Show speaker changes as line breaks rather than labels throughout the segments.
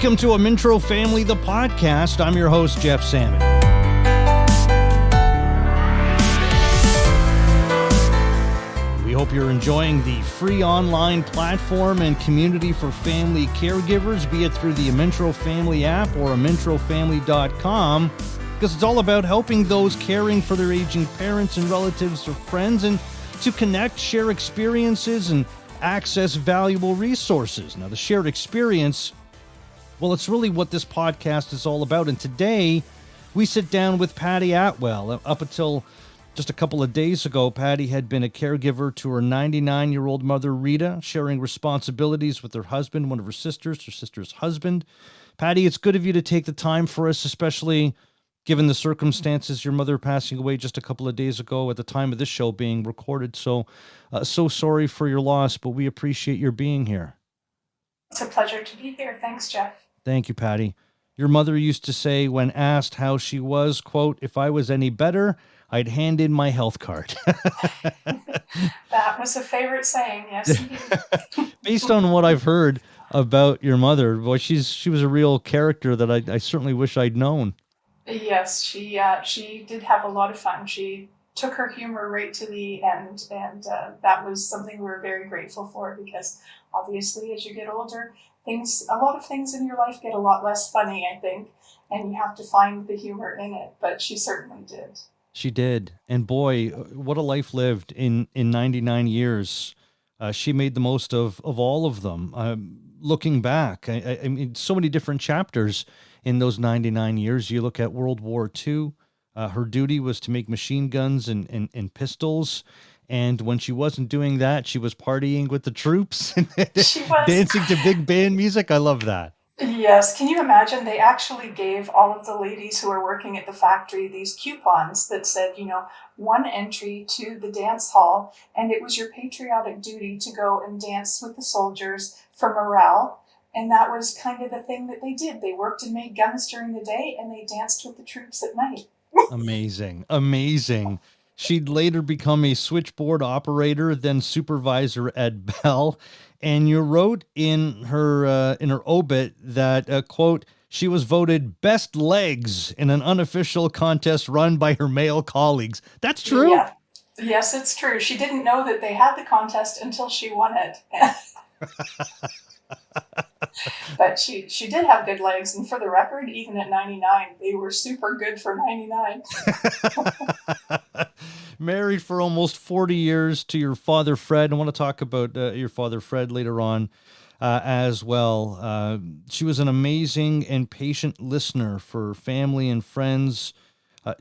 Welcome to Amintro Family, the podcast. I'm your host, Jeff Sammut. We hope you're enjoying the free online platform and community for family caregivers, be it through the Amintro Family app or amintrofamily.com, because it's all about helping those caring for their aging parents and relatives or friends and to connect, share experiences, and access valuable resources. Now, the shared experience, well, it's really what this podcast is all about. And today, we sit down with Patty Attwell. Up until just a couple of days ago, Patty had been a caregiver to her 99-year-old mother, Rita, sharing responsibilities with her husband, one of her sister's husband. Patty, it's good of you to take the time for us, especially given the circumstances, your mother passing away just a couple of days ago at the time of this show being recorded. So sorry for your loss, but we appreciate your being here.
It's a pleasure to be here. Thanks, Jeff.
Thank you, Patty. Your mother used to say when asked how she was, quote, "If I was any better, I'd hand in my health card."
That was a favorite saying, yes, indeed.
Based on what I've heard about your mother, boy, she was a real character that I certainly wish I'd known.
Yes, she did have a lot of fun. She took her humor right to the end, and that was something we were very grateful for, because obviously as you get older, a lot of things in your life get a lot less funny, I think, and you have to find the humor in it, but she certainly did.
She did. And boy, what a life lived in 99 years. She made the most of all of them. Looking back, I mean, so many different chapters in those 99 years. You look at World War II, her duty was to make machine guns and pistols. And when she wasn't doing that, she was partying with the troops and
She was.
dancing to big band music. I love that.
Yes, can you imagine? They actually gave all of the ladies who were working at the factory these coupons that said, one entry to the dance hall, and it was your patriotic duty to go and dance with the soldiers for morale. And that was kind of the thing that they did. They worked and made guns during the day, and they danced with the troops at night.
Amazing. Amazing. She'd later become a switchboard operator, then supervisor at Bell. And you wrote in her obit that, quote, she was voted best legs in an unofficial contest run by her male colleagues. That's true?
Yeah. Yes, it's true. She didn't know that they had the contest until she won it. But she did have good legs, and for the record, even at 99, they were super good for 99.
Married for almost 40 years to your father, Fred. I want to talk about your father, Fred, later on as well. She was an amazing and patient listener for family and friends.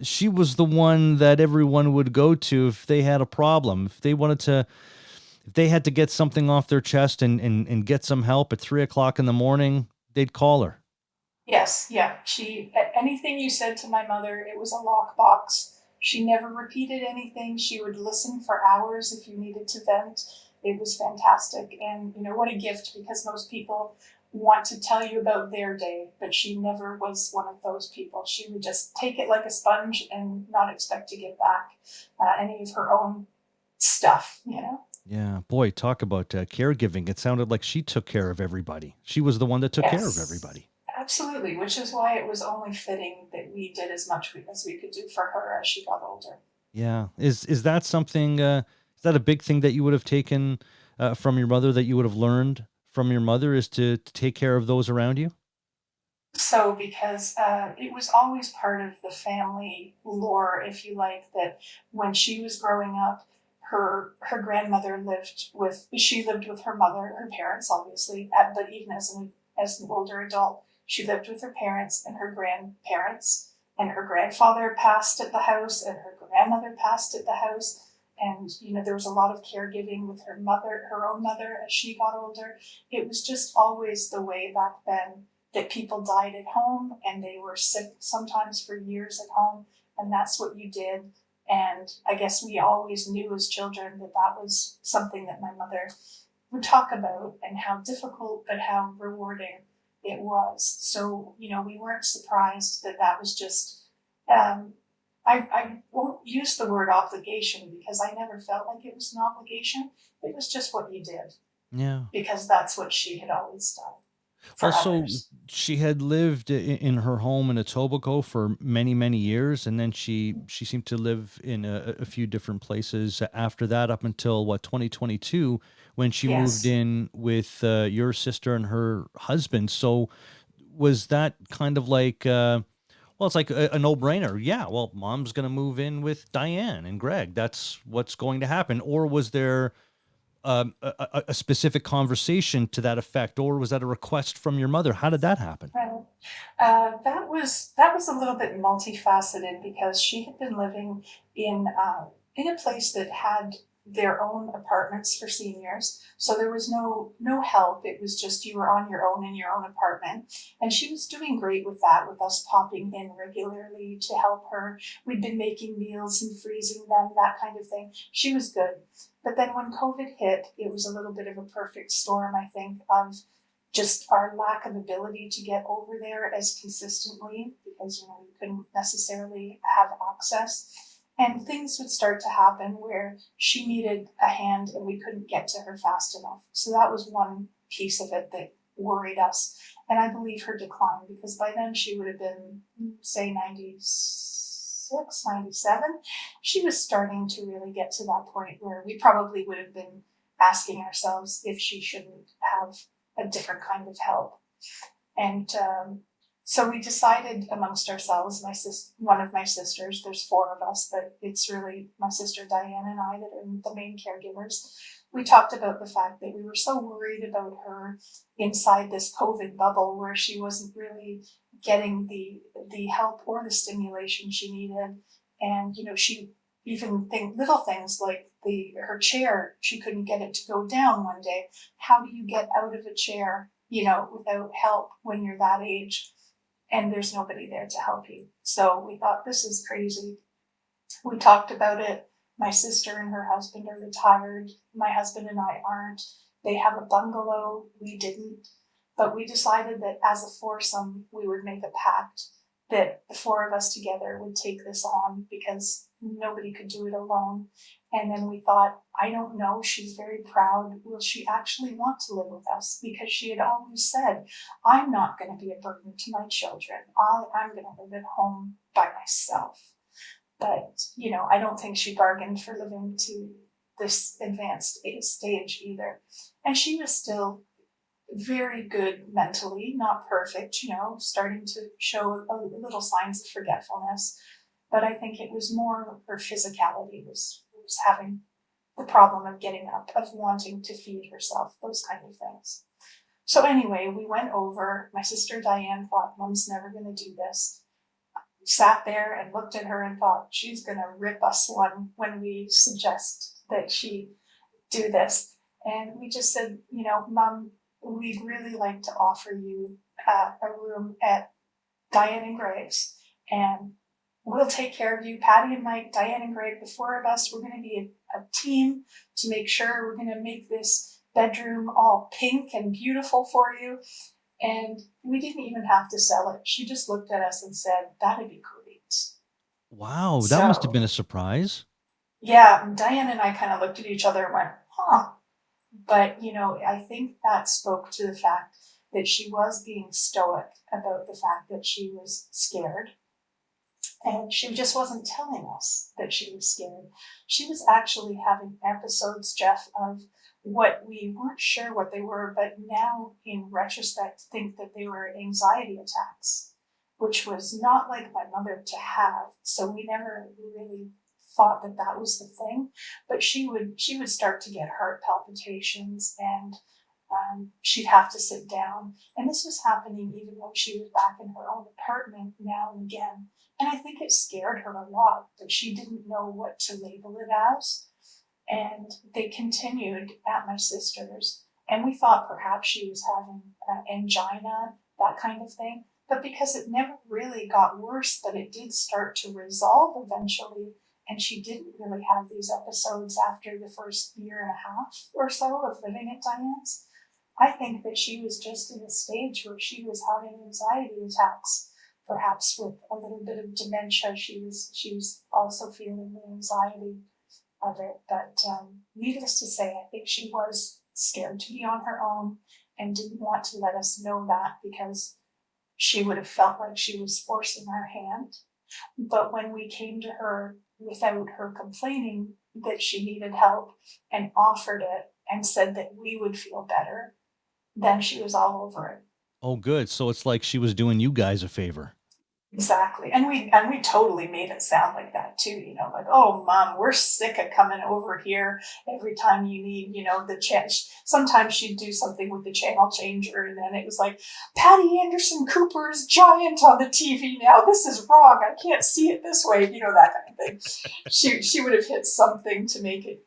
She was the one that everyone would go to if they had a problem, if they had to get something off their chest and get some help at 3:00 in the morning, they'd call her.
Yes, yeah. Anything you said to my mother, it was a lockbox. She never repeated anything. She would listen for hours if you needed to vent. It was fantastic. And, what a gift, because most people want to tell you about their day, but she never was one of those people. She would just take it like a sponge and not expect to get back any of her own stuff,
Yeah, boy, talk about caregiving. It sounded like she took care of everybody. She was the one that took care of everybody.
Absolutely, which is why it was only fitting that we did as much as we could do for her as she got older.
Yeah. Is that something, is that a big thing that you would have taken from your mother, that you would have learned from your mother, is to take care of those around you?
So, because it was always part of the family lore, if you like, that when she was growing up, her grandmother lived with her mother, her parents, obviously, but even as an older adult, she lived with her parents and her grandparents, and her grandfather passed at the house, and her grandmother passed at the house. And, there was a lot of caregiving with her own mother, as she got older. It was just always the way back then that people died at home, and they were sick sometimes for years at home, and that's what you did. And I guess we always knew as children that was something that my mother would talk about, and how difficult but how rewarding it was. So, we weren't surprised that was just, I won't use the word obligation, because I never felt like it was an obligation. It was just what you did.
Yeah.
Because that's what she had always done.
Well,
for
so
others.
she had lived in her home in Etobicoke for many, many years, and then she seemed to live in a few different places after that, up until what, 2022, when she moved
Yes.
in with your sister and her husband. So was that kind of like, well, it's like a no-brainer. Yeah, well, mom's going to move in with Diane and Greg. That's what's going to happen. Or was there a specific conversation to that effect, or was that a request from your mother? How did that happen?
Right. That was a little bit multifaceted because she had been living in a place that had their own apartments for seniors, so there was no help. It was just you were on your own in your own apartment, and she was doing great with that, with us popping in regularly to help her. We'd been making meals and freezing them, that kind of thing. She was good, but then when COVID hit, it was a little bit of a perfect storm, I think, of just our lack of ability to get over there as consistently because you couldn't necessarily have access, and things would start to happen where she needed a hand and we couldn't get to her fast enough. So that was one piece of it that worried us, and I believe her decline, because by then she would have been, say, 96, 97. She was starting to really get to that point where we probably would have been asking ourselves if she shouldn't have a different kind of help. And so we decided amongst ourselves, one of my sisters, there's four of us, but it's really my sister Diane and I that are the main caregivers. We talked about the fact that we were so worried about her inside this COVID bubble where she wasn't really getting the help or the stimulation she needed. And she even think little things like the her chair, she couldn't get it to go down one day. How do you get out of a chair, without help when you're that age and there's nobody there to help you? So we thought, this is crazy. We talked about it. My sister and her husband are retired. My husband and I aren't. They have a bungalow. We didn't. But we decided that as a foursome, we would make a pact that the four of us together would take this on because nobody could do it alone. And then we thought, I don't know, she's very proud. Will she actually want to live with us? Because she had always said, I'm not going to be a burden to my children. I'm going to live at home by myself. But, I don't think she bargained for living to this advanced stage either. And she was still very good mentally, not perfect, starting to show a little signs of forgetfulness. But I think it was more her physicality was having the problem of getting up, of wanting to feed herself, those kind of things. So anyway, we went over. My sister Diane thought, Mom's never going to do this. Sat there and looked at her and thought, she's going to rip us one when we suggest that she do this. And we just said, Mom, we'd really like to offer you a room at Diane and Greg's, and we'll take care of you. Patty and Mike, Diane and Greg, the four of us, we're going to be a team to make sure we're going to make this bedroom all pink and beautiful for you. And we didn't even have to sell it. She just looked at us and said, that'd be great.
Wow, that must have
So,
been a surprise.
yeah, Diane and I kind of looked at each other and went, huh. But, I think that spoke to the fact that she was being stoic about the fact that she was scared. And she just wasn't telling us that she was scared. She was actually having episodes, Jeff, of what we weren't sure what they were, but now in retrospect think that they were anxiety attacks, which was not like my mother to have. So we never really thought that that was the thing. But she would start to get heart palpitations, and she'd have to sit down. And this was happening even when she was back in her own apartment now and again. And I think it scared her a lot, but she didn't know what to label it as. And they continued at my sister's. And we thought perhaps she was having angina, that kind of thing. But because it never really got worse, but it did start to resolve eventually. And she didn't really have these episodes after the first year and a half or so of living at Diane's. I think that she was just in a stage where she was having anxiety attacks, perhaps with a little bit of dementia. She was also feeling the anxiety of it. But needless to say, I think she was scared to be on her own, and didn't want to let us know that because she would have felt like she was forcing our hand. But when we came to her without her complaining that she needed help and offered it and said that we would feel better, then she was all over it.
Oh, good. So it's like she was doing you guys a favor.
Exactly. And we totally made it sound like that too, like, oh mom, we're sick of coming over here every time you need, the change. Sometimes she'd do something with the channel changer and then it was like, Patty Anderson Cooper is giant on the TV now. This is wrong. I can't see it this way, that kind of thing. She would have hit something to make it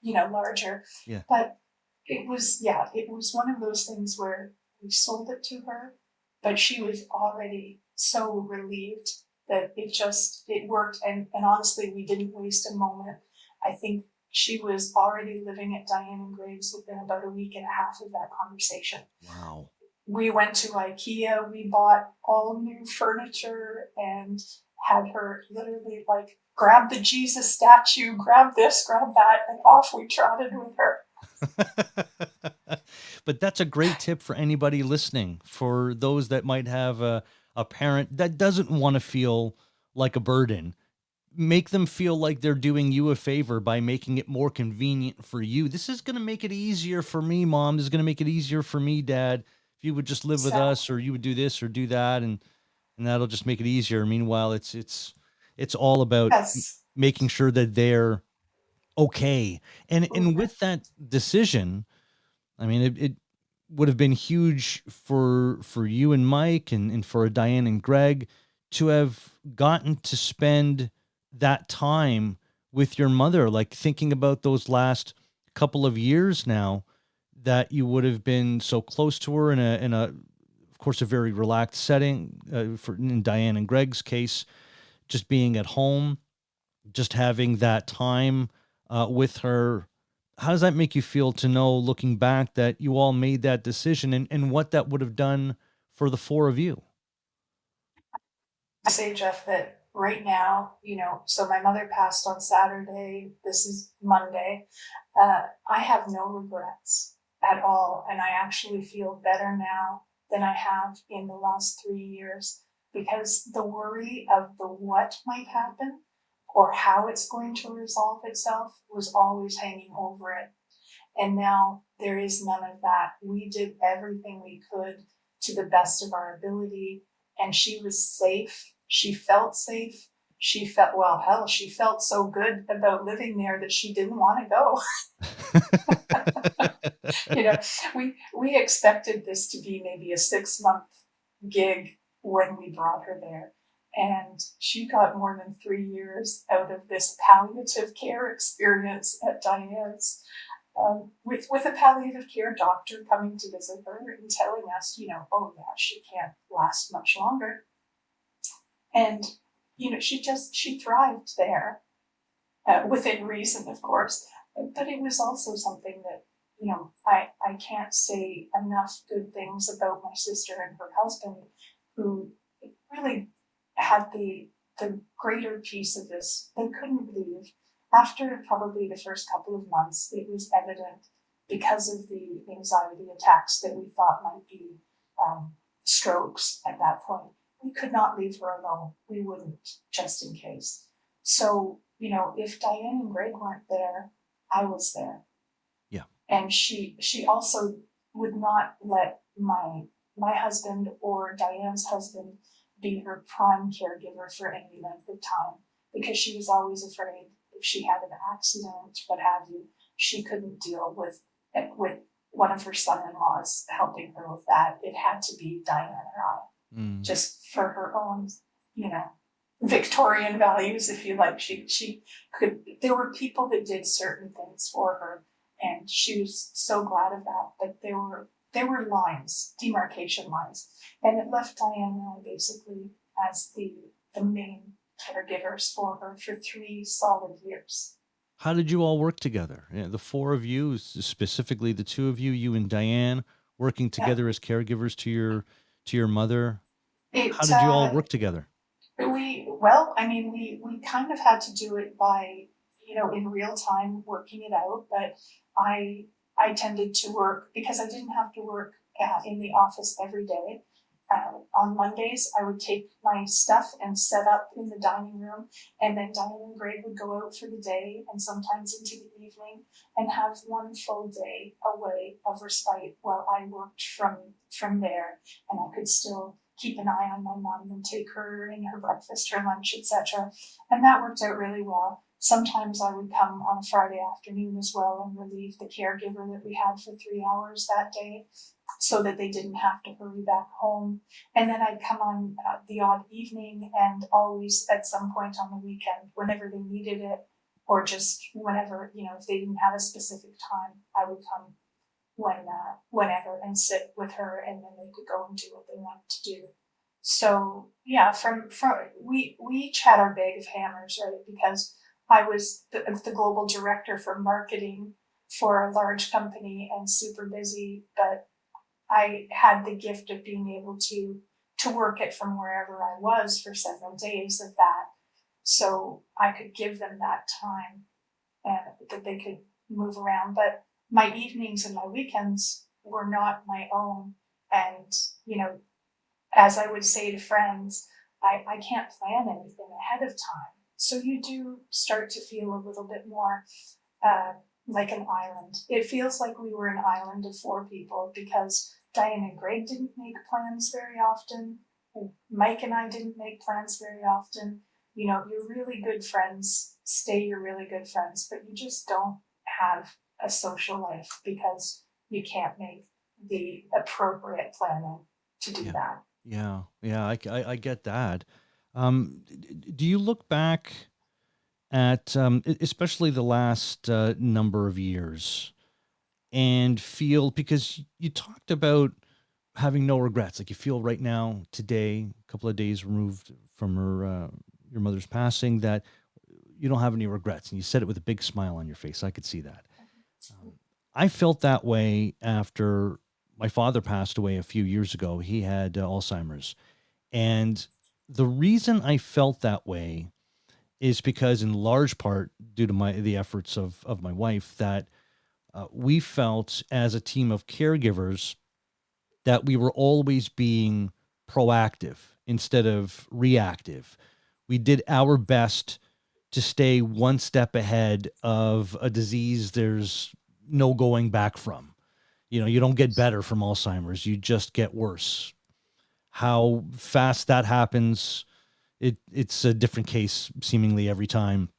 larger.
Yeah.
But it was one of those things where we sold it to her, but she was already so relieved that it worked. And honestly, we didn't waste a moment. I think she was already living at Diane and Greg's within about a week and a half of that conversation.
Wow.
We went to IKEA, we bought all new furniture and had her literally like grab the Jesus statue, grab this, grab that, and off we trotted with her.
But that's a great tip for anybody listening, for those that might have a parent that doesn't want to feel like a burden. Make them feel like they're doing you a favor by making it more convenient for you. This is going to make it easier for me, Mom. This is going to make it easier for me, Dad. If you would just live with us, or you would do this or do that, and that'll just make it easier. Meanwhile, it's all about
Yes.
making sure that they're okay. And with that decision, I mean, it would have been huge for you and Mike, and for Diane and Greg to have gotten to spend that time with your mother, like thinking about those last couple of years now that you would have been so close to her in a of course a very relaxed setting, for in Diane and Greg's case, just being at home, just having that time with her. How does that make you feel to know, looking back, that you all made that decision, and what that would have done for the four of you?
I say, Jeff, that right now, so my mother passed on Saturday. This is Monday. I have no regrets at all. And I actually feel better now than I have in the last 3 years because the worry of the what might happen or how it's going to resolve itself was always hanging over it. And now there is none of that. We did everything we could to the best of our ability, and she was safe. She felt safe. She felt, well, hell, she felt so good about living there that she didn't want to go. We expected this to be maybe a 6-month gig when we brought her there. And she got more than 3 years out of this palliative care experience at Diane's, with a palliative care doctor coming to visit her and telling us, oh yeah, she can't last much longer. And, she thrived there, within reason, of course. But it was also something that, I can't say enough good things about my sister and her husband, who really had the greater piece of this. They couldn't leave. After probably the first couple of months, it was evident, because of the anxiety attacks that we thought might be strokes at that point. We could not leave her alone. We wouldn't, just in case. So, if Diane and Greg weren't there, I was there.
Yeah.
And she also would not let my husband or Diane's husband be her prime caregiver for any length of time, because she was always afraid if she had an accident, what have you, she couldn't deal with one of her son-in-laws helping her with that. It had to be Diane or I, just for her own, Victorian values, if you like. She could. There were people that did certain things for her, and she was so glad of that. But there were lines, demarcation lines, and it left Diane and I basically as the main caregivers for her for 3 solid years.
How did you all work together? Yeah, the four of you, specifically the two of you, you and Diane, working together as caregivers to your mother. How did you all work together?
We kind of had to do it by, in real time, working it out. But I I tended to work because I didn't have to work in the office every day. On Mondays, I would take my stuff and set up in the dining room, and then Diane and Greg would go out for the day and sometimes into the evening and have one full day away of respite while I worked from there, and I could still keep an eye on my mom and take her in her breakfast, her lunch, etc. And that worked out really well. Sometimes I would come on a Friday afternoon as well and relieve the caregiver that we had for 3 hours that day so that they didn't have to hurry back home. And then I'd come on the odd evening and always at some point on the weekend, whenever they needed it, or just whenever, if they didn't have a specific time, I would come whenever and sit with her, and then they could go and do what they wanted to do. So yeah, from we each had our bag of hammers, right? Because I was the global director for marketing for a large company and super busy, but I had the gift of being able to work it from wherever I was for several days of that, so I could give them that time and that they could move around. But my evenings and my weekends were not my own, and as I would say to friends, I can't plan anything ahead of time. So you do start to feel a little bit more uh, like an island. It feels like we were an island of 4 people because Diane and Greg didn't make plans very often. Mike and I didn't make plans very often. Your really good friends stay your really good friends, but you just don't have a social life because you can't make the appropriate planning to do
Yeah.
that.
Yeah. I get that. Do you look back at, especially the last number of years, and feel, because you talked about having no regrets, like you feel right now, today, a couple of days removed from your mother's passing, that you don't have any regrets, and you said it with a big smile on your face. I could see that. I felt that way after my father passed away a few years ago. He had Alzheimer's, and the reason I felt that way is because, in large part, due to the efforts of my wife, that we felt as a team of caregivers that we were always being proactive instead of reactive. We did our best to stay one step ahead of a disease there's no going back from. You don't get better from Alzheimer's, you just get worse. How fast that happens, it's a different case seemingly every time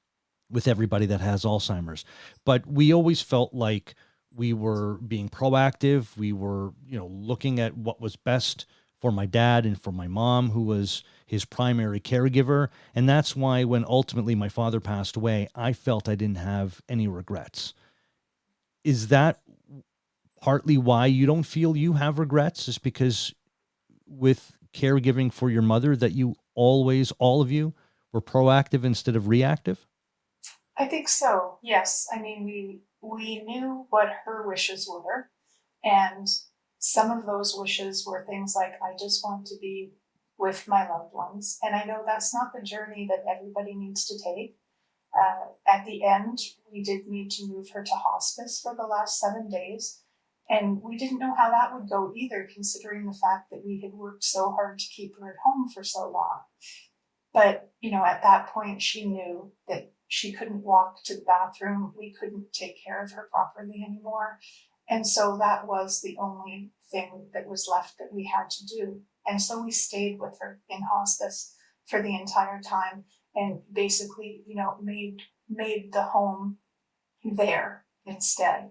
with everybody that has Alzheimer's. But we always felt like we were being proactive. We were, looking at what was best for my dad and for my mom, who was his primary caregiver. And that's why when ultimately my father passed away, I felt I didn't have any regrets. Is that partly why you don't feel you have regrets? Is because with caregiving for your mother that you always, all of you, were proactive instead of reactive?
I think so. Yes. I mean, we knew what her wishes were, and some of those wishes were things like, I just want to be with my loved ones. And I know that's not the journey that everybody needs to take. At the end, we did need to move her to hospice for the last 7 days. And we didn't know how that would go either, considering the fact that we had worked so hard to keep her at home for so long. But, at that point, she knew that she couldn't walk to the bathroom. We couldn't take care of her properly anymore. And so that was the only thing that was left that we had to do. And so we stayed with her in hospice for the entire time and basically, made the home there instead.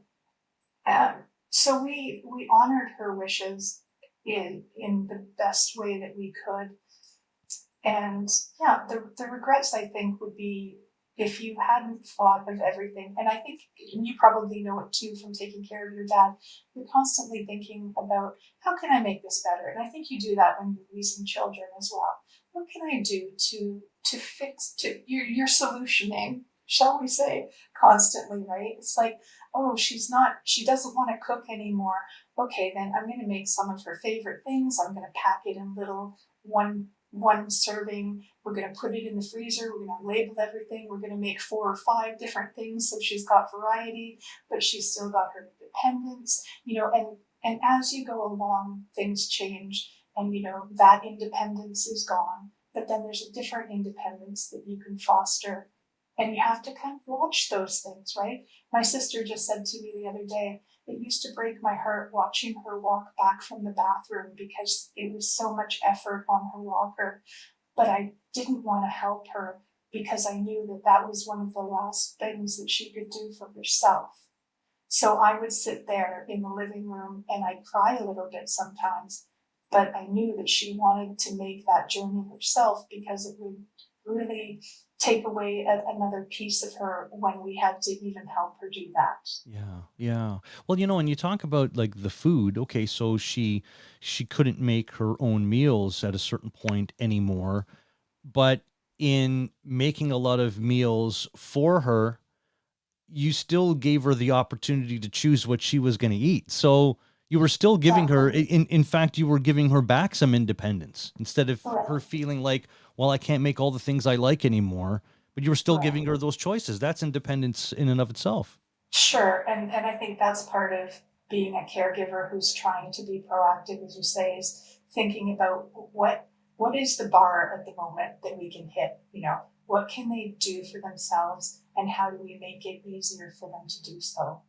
So we honored her wishes in the best way that we could. And yeah, the regrets, I think, would be if you hadn't thought of everything. And I think you probably know it too from taking care of your dad. You're constantly thinking about, how can I make this better? And I think you do that when you're raising children as well. What can I do to fix, you're solutioning, shall we say, constantly, right? It's like, oh, she doesn't want to cook anymore. Okay, then I'm going to make some of her favorite things. I'm going to pack it in little one serving. We're going to put it in the freezer. We're going to label everything. We're going to make 4 or 5 different things so she's got variety, but she's still got her independence, and as you go along, things change, and that independence is gone. But then there's a different independence that you can foster, and you have to kind of watch those things, right? My sister just said to me the other day, it used to break my heart watching her walk back from the bathroom because it was so much effort on her walker. But I didn't want to help her because I knew that that was one of the last things that she could do for herself. So I would sit there in the living room and I'd cry a little bit sometimes, but I knew that she wanted to make that journey herself because it would really take away another piece of her when we had to even help her do that.
Yeah, yeah. Well, and you talk about like the food. Okay, so she couldn't make her own meals at a certain point anymore, but in making a lot of meals for her, you still gave her the opportunity to choose what she was going to eat. So you were still giving her,
Exactly.
in fact, you were giving her back some independence instead of
Right.
her feeling like, well, I can't make all the things I like anymore, but you were still
Right.
giving her those choices. That's independence in and of itself.
Sure, and I think that's part of being a caregiver who's trying to be proactive, as you say, is thinking about what is the bar at the moment that we can hit. What can they do for themselves, and how do we make it easier for them to do so?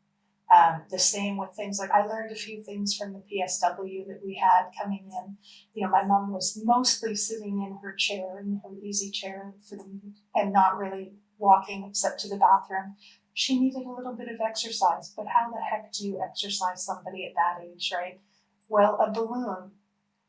The same with things like I learned a few things from the PSW that we had coming in. My mom was mostly sitting in her chair, in her easy chair, and not really walking except to the bathroom. She needed a little bit of exercise, but how the heck do you exercise somebody at that age, right? Well, a balloon.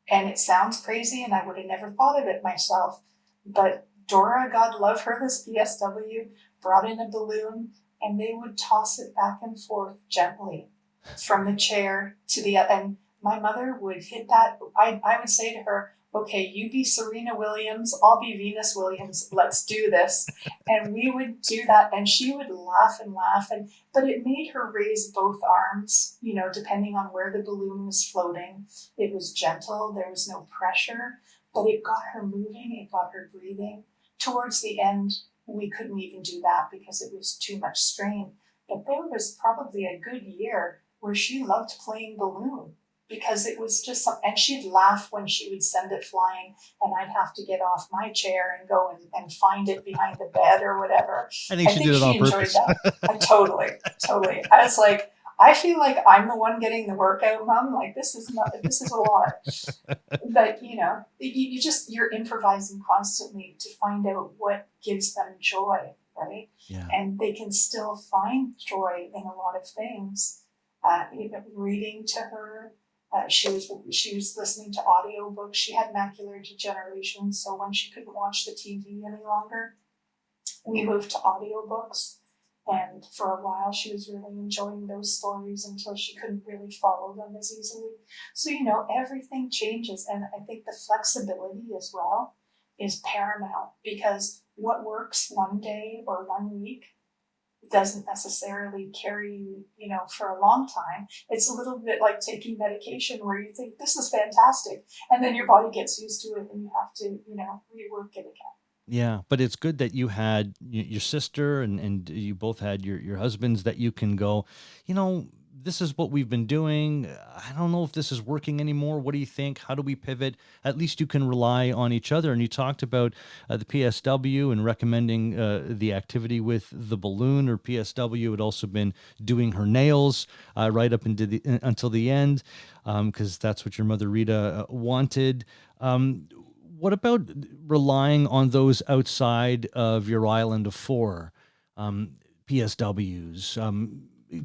And it sounds crazy, and I would have never thought of it myself. But Dora, God love her, this PSW, brought in a balloon, and they would toss it back and forth gently from the chair to the other. And my mother would hit that. I would say to her, okay, you be Serena Williams, I'll be Venus Williams, let's do this. And we would do that, and she would laugh and laugh. But it made her raise both arms, depending on where the balloon was floating. It was gentle, there was no pressure, but it got her moving, it got her breathing. Towards the end, we couldn't even do that because it was too much strain. But there was probably a good year where she loved playing balloon because it was just and she'd laugh when she would send it flying, and I'd have to get off my chair and go and find it behind the bed or whatever.
I think
I
she
think
did it on
she enjoyed
purpose.
that. Totally. I was like, I feel like I'm the one getting the workout, Mom. Like this is a lot. But you're improvising constantly to find out what gives them joy, right?
Yeah.
And they can still find joy in a lot of things. Reading to her. She was listening to audiobooks. She had macular degeneration, so when she couldn't watch the TV any longer, we moved to audiobooks. And for a while, she was really enjoying those stories until she couldn't really follow them as easily. So, everything changes. And I think the flexibility as well is paramount because what works one day or 1 week doesn't necessarily carry you, for a long time. It's a little bit like taking medication where you think this is fantastic, and then your body gets used to it and you have to, rework it again.
Yeah, but it's good that you had your sister and you both had your husbands that you can go, this is what we've been doing. I don't know if this is working anymore. What do you think? How do we pivot? At least you can rely on each other. And you talked about the PSW and recommending the activity with the balloon, or PSW had also been doing her nails right up until the end, because that's what your mother Rita wanted. What about relying on those outside of your island of four, um, PSWs,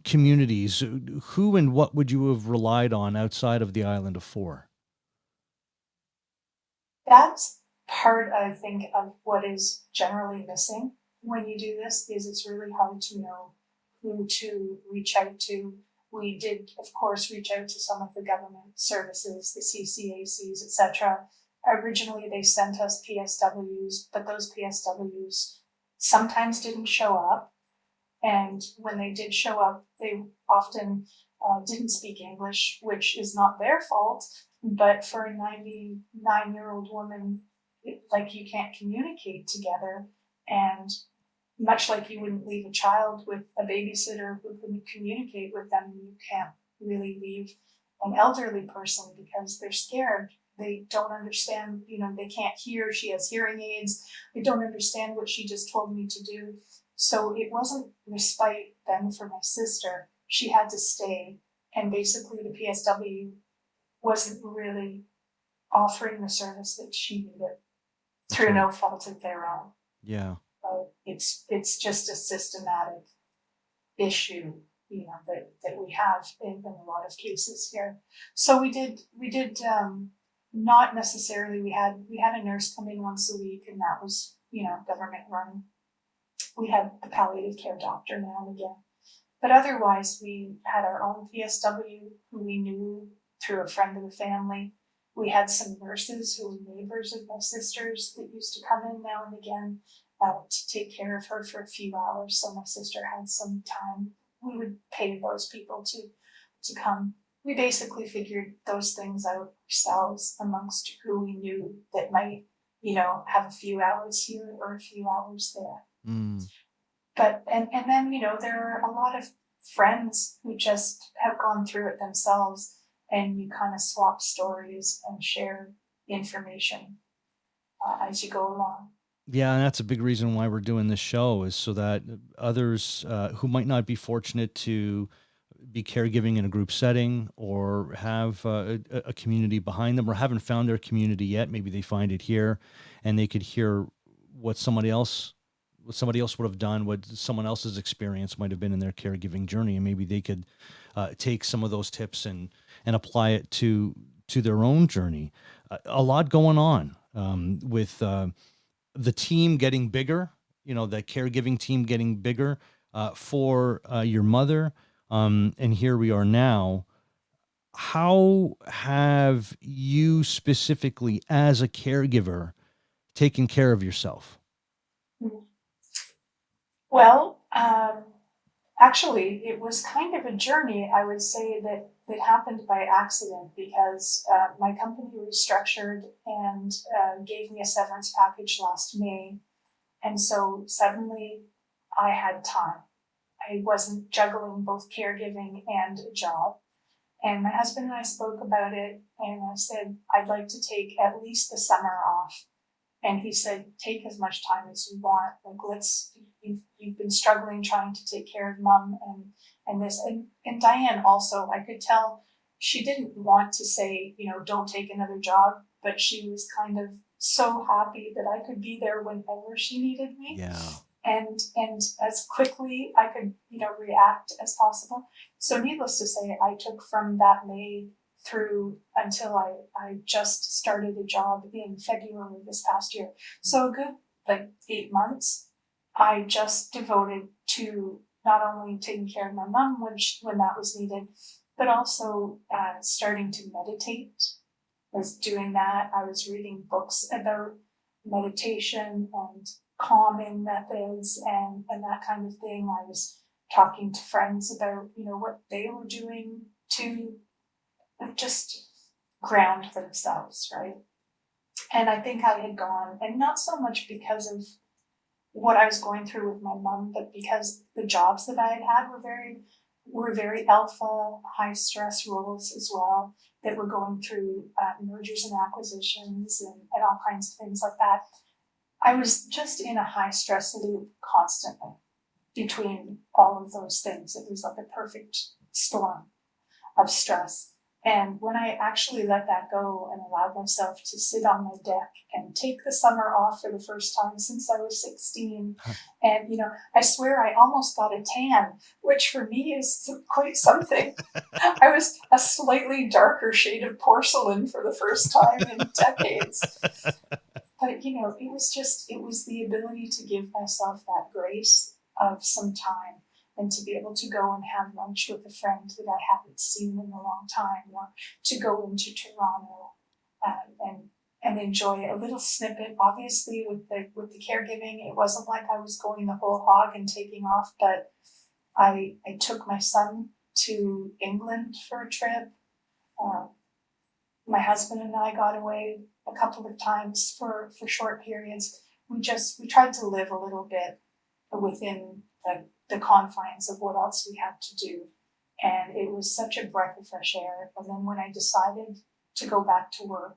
communities? Who and what would you have relied on outside of the island of four?
That's part, I think, of what is generally missing when you do this is it's really hard to know who to reach out to. We did, of course, reach out to some of the government services, the CCACs, etc. Originally, they sent us PSWs, but those PSWs sometimes didn't show up. And when they did show up, they often didn't speak English, which is not their fault. But for a 99-year-old woman, like you can't communicate together. And much like you wouldn't leave a child with a babysitter who couldn't communicate with them, you can't really leave an elderly person because they're scared. They don't understand, they can't hear. She has hearing aids. They don't understand what she just told me to do. So it wasn't respite then for my sister. She had to stay. And basically, the PSW wasn't really offering the service that she needed through
right.
no fault of their own.
Yeah.
It's just a systematic issue, that we have in a lot of cases here. So we did not necessarily, we had a nurse come in once a week, and that was, government run. We had the palliative care doctor now and again. But otherwise, we had our own PSW who we knew through a friend of the family. We had some nurses who were neighbors of my sister's that used to come in now and again to take care of her for a few hours. So my sister had some time. We would pay those people to come. We basically figured those things out ourselves amongst who we knew that might, have a few hours here or a few hours there.
Mm.
But and then there are a lot of friends who just have gone through it themselves, and you kind of swap stories and share information as you go along.
Yeah, and that's a big reason why we're doing this show, is so that others who might not be fortunate to be caregiving in a group setting or have a community behind them, or haven't found their community yet, maybe they find it here, and they could hear what somebody else would have done, what someone else's experience might have been in their caregiving journey, and maybe they could take some of those tips and apply it to their own journey. A lot going on with the team getting bigger, the caregiving team getting bigger for your mother. And here we are now. How have you specifically, as a caregiver, taken care of yourself?
Well, actually, it was kind of a journey, I would say, that happened by accident because my company restructured and gave me a severance package last May. And so suddenly I had time. I wasn't juggling both caregiving and a job. And my husband and I spoke about it, and I said, I'd like to take at least the summer off. And he said, take as much time as you want. Like, you've been struggling trying to take care of mom and this. And Diane also, I could tell she didn't want to say, don't take another job, but she was kind of so happy that I could be there whenever she needed me.
Yeah.
And as quickly I could, react as possible. So needless to say, I took from that May through until I just started a job in February this past year. So a good 8 months I just devoted to not only taking care of my mom when that was needed, but also starting to meditate. I was doing that. I was reading books about meditation and calming methods and that kind of thing. I was talking to friends about, what they were doing to just ground themselves, right? And I think I had gone, and not so much because of what I was going through with my mom, but because the jobs that I had were very alpha, high stress roles as well, that were going through mergers and acquisitions and all kinds of things like that. I was just in a high stress loop constantly between all of those things. It was like a perfect storm of stress. And when I actually let that go and allowed myself to sit on my deck and take the summer off for the first time since I was 16, and I swear I almost got a tan, which for me is quite something. I was a slightly darker shade of porcelain for the first time in decades. But it was the ability to give myself that grace of some time, and to be able to go and have lunch with a friend that I haven't seen in a long time, or to go into Toronto and enjoy a little snippet. Obviously, with the caregiving, it wasn't like I was going the whole hog and taking off, but I took my son to England for a trip. My husband and I got away a couple of times for short periods. We tried to live a little bit within the confines of what else we had to do. And it was such a breath of fresh air. And then when I decided to go back to work,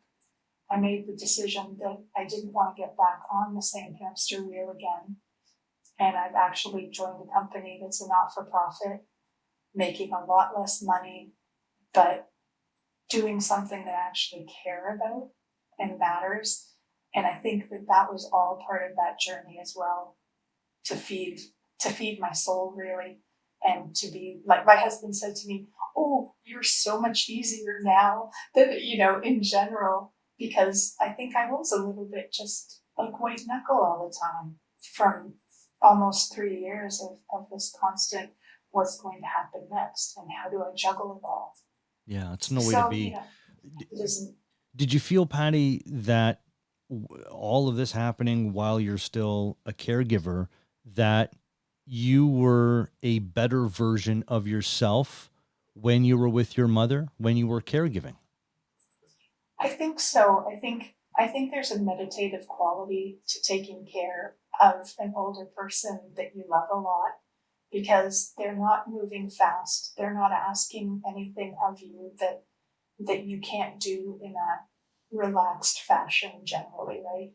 I made the decision that I didn't want to get back on the same hamster wheel again. And I've actually joined a company that's a not-for-profit, making a lot less money, but doing something that I actually care about and matters. And I think that was all part of that journey as well, to feed my soul, really, and to be, like my husband said to me, oh, you're so much easier now than, in general, because I think I was a little bit just like white knuckle all the time from almost 3 years of this constant what's going to happen next and how do I juggle it all.
Yeah, it's no way to
So,
be.
it isn't.
Did you feel, Patty, that all of this happening while you're still a caregiver, that you were a better version of yourself when you were with your mother, when you were caregiving?
I think so. I think there's a meditative quality to taking care of an older person that you love a lot, because they're not moving fast. They're not asking anything of you that you can't do in a relaxed fashion generally, right?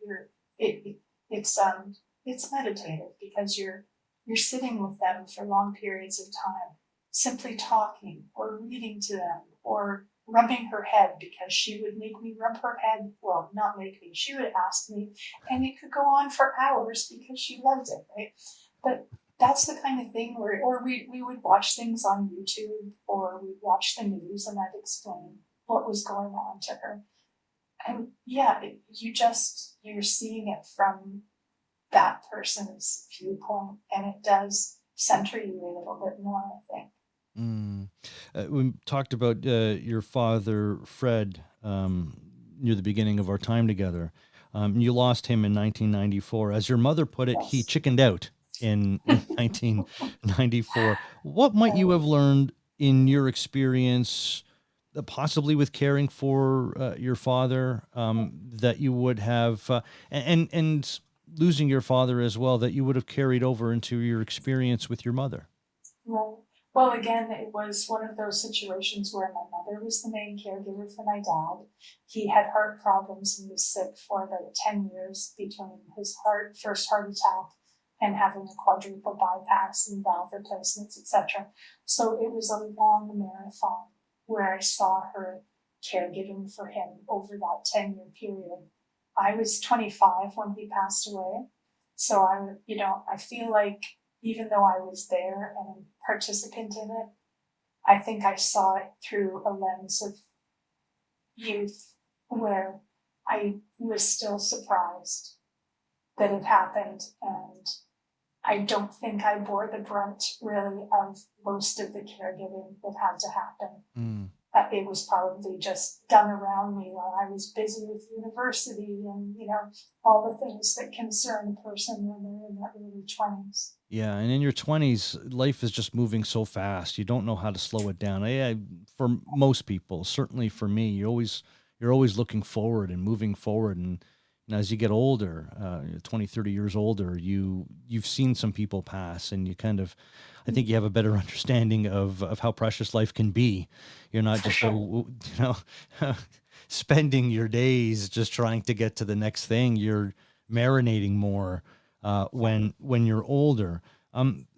It it's meditative because you're sitting with them for long periods of time, simply talking or reading to them or rubbing her head, because she would make me rub her head. Well, not make me, she would ask me, and it could go on for hours because she loved it, right? But that's the kind of thing where, or we would watch things on YouTube, or we'd watch the news and I'd explain what was going on to her. And yeah, you're seeing it from that person's viewpoint, and it does center you a little bit more, I think.
Mm. We talked about your father, Fred, near the beginning of our time together. You lost him in 1994. As your mother put it, he
Yes.
chickened out in 1994. What might you have learned in your experience, possibly with caring for your father, that you would have, and losing your father as well, that you would have carried over into your experience with your mother?
Right. Well, again, it was one of those situations where my mother was the main caregiver for my dad. He had heart problems and was sick for about 10 years between his first heart attack and having a quadruple bypass and valve replacements, etc. So it was a long marathon where I saw her caregiving for him over that 10-year period. I was 25 when he passed away. So I feel like even though I was there and a participant in it, I think I saw it through a lens of youth where I was still surprised that it happened. And I don't think I bore the brunt really of most of the caregiving that had to happen.
Mm.
It was probably just done around me while I was busy with university and, all the things that concern a person when they're in their early 20s.
Yeah, and in your 20s, life is just moving so fast. You don't know how to slow it down. For most people, certainly for me, you're always looking forward and moving forward. And as you get older, 20, 30 years older, you've seen some people pass, and I think you have a better understanding of how precious life can be. You're not
For
just
sure.
spending your days just trying to get to the next thing. You're marinating more when you're older.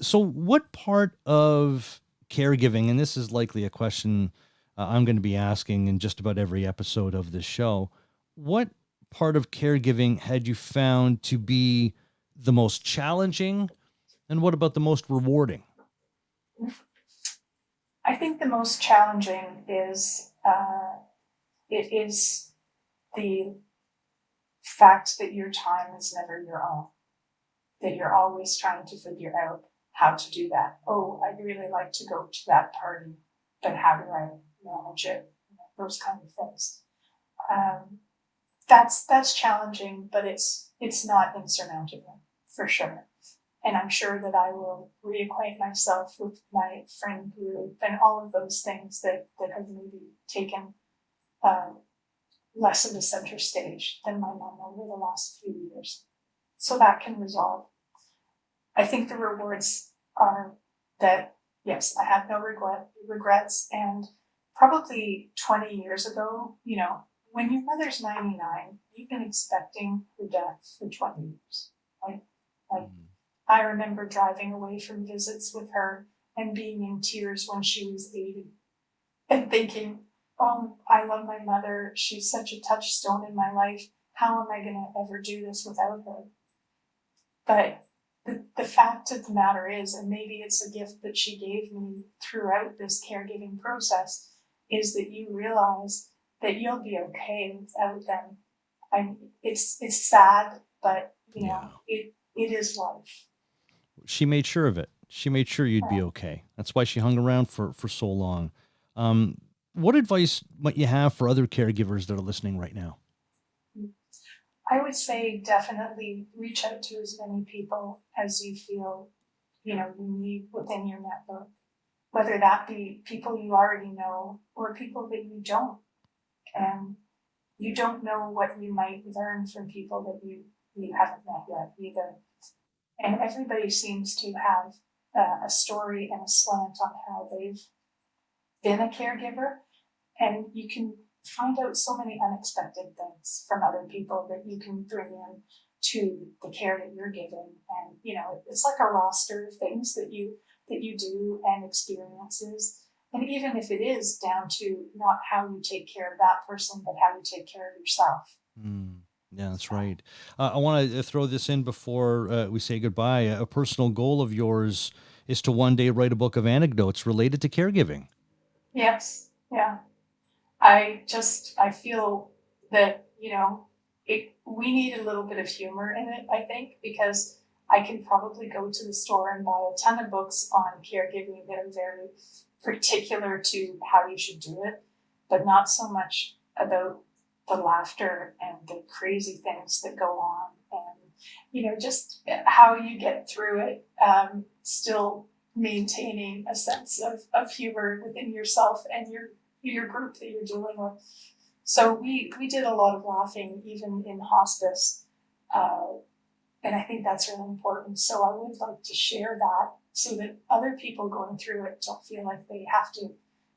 So what part of caregiving, and this is likely a question I'm going to be asking in just about every episode of this show, what part of caregiving had you found to be the most challenging, and what about the most rewarding?
I think the most challenging is the fact that your time is never your own, that you're always trying to figure out how to do that. Oh, I'd really like to go to that party, but how do I manage it? Those kind of things. Um, that's challenging, but it's not insurmountable for sure. And I'm sure that I will reacquaint myself with my friend group and all of those things that have maybe taken uh, less of a center stage than my mom over the last few years. So that can resolve. I think the rewards are that, yes, I have no regrets. And probably 20 years ago, when your mother's 99, you've been expecting her death for 20 years. Like I remember driving away from visits with her and being in tears when she was 80 and thinking, oh, I love my mother. She's such a touchstone in my life. How am I going to ever do this without her? But the fact of the matter is, and maybe it's a gift that she gave me throughout this caregiving process, is that you realize that you'll be okay without them. It's sad, but it is life.
She made sure of it. She made sure you'd be okay. That's why she hung around for so long. What advice might you have for other caregivers that are listening right now?
I would say definitely reach out to as many people as you feel, you need within your network, whether that be people you already know or people that you don't. And you don't know what you might learn from people that you haven't met yet either. And everybody seems to have a story and a slant on how they've been a caregiver. And you can find out so many unexpected things from other people that you can bring in to the care that you're giving. And, it's like a roster of things that you do and experiences. And even if it is down to not how you take care of that person, but how you take care of yourself.
Yeah, that's right. I want to throw this in before we say goodbye. A personal goal of yours is to one day write a book of anecdotes related to caregiving.
Yes. Yeah. I feel that, we need a little bit of humor in it, I think, because I can probably go to the store and buy a ton of books on caregiving that are very particular to how you should do it, but not so much about the laughter and the crazy things that go on and, just how you get through it, still maintaining a sense of humor within yourself and your group that you're dealing with. So we did a lot of laughing even in hospice, and I think that's really important. So I would like to share that so that other people going through it don't feel like they have to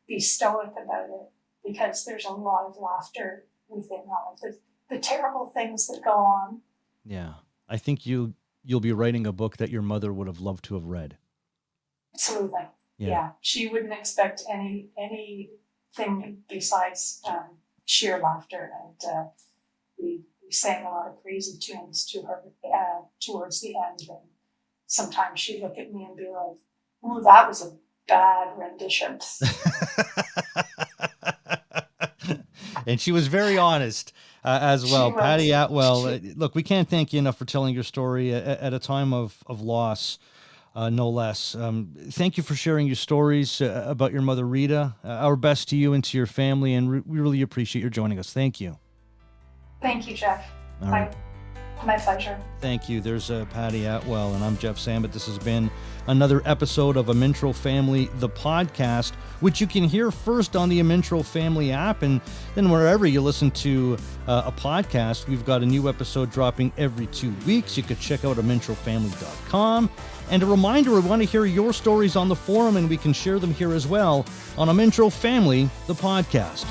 be stoic about it, because there's a lot of laughter within all of the terrible things that go on.
Yeah, I think you'll be writing a book that your mother would have loved to have read.
Absolutely. Yeah. She wouldn't expect anything besides sheer laughter, and we sang a lot of crazy tunes to her towards the end, and sometimes she'd look at me and be like, "Oh, that was a bad rendition."
And she was very honest as well. Patty Attwell, look, we can't thank you enough for telling your story at a time of loss. No less. Thank you for sharing your stories about your mother, Rita. Our best to you and to your family, and we really appreciate your joining us. Thank you.
Thank you, Jeff.
All right.
My pleasure.
Thank you. There's Patty Attwell, and I'm Jeff Sammut. This has been another episode of Amintro Family, the podcast, which you can hear first on the Amintro Family app, and then wherever you listen to a podcast. We've got a new episode dropping every 2 weeks. You could check out amintrofamily.com. And a reminder, we want to hear your stories on the forum, and we can share them here as well on Amintro Family, the podcast.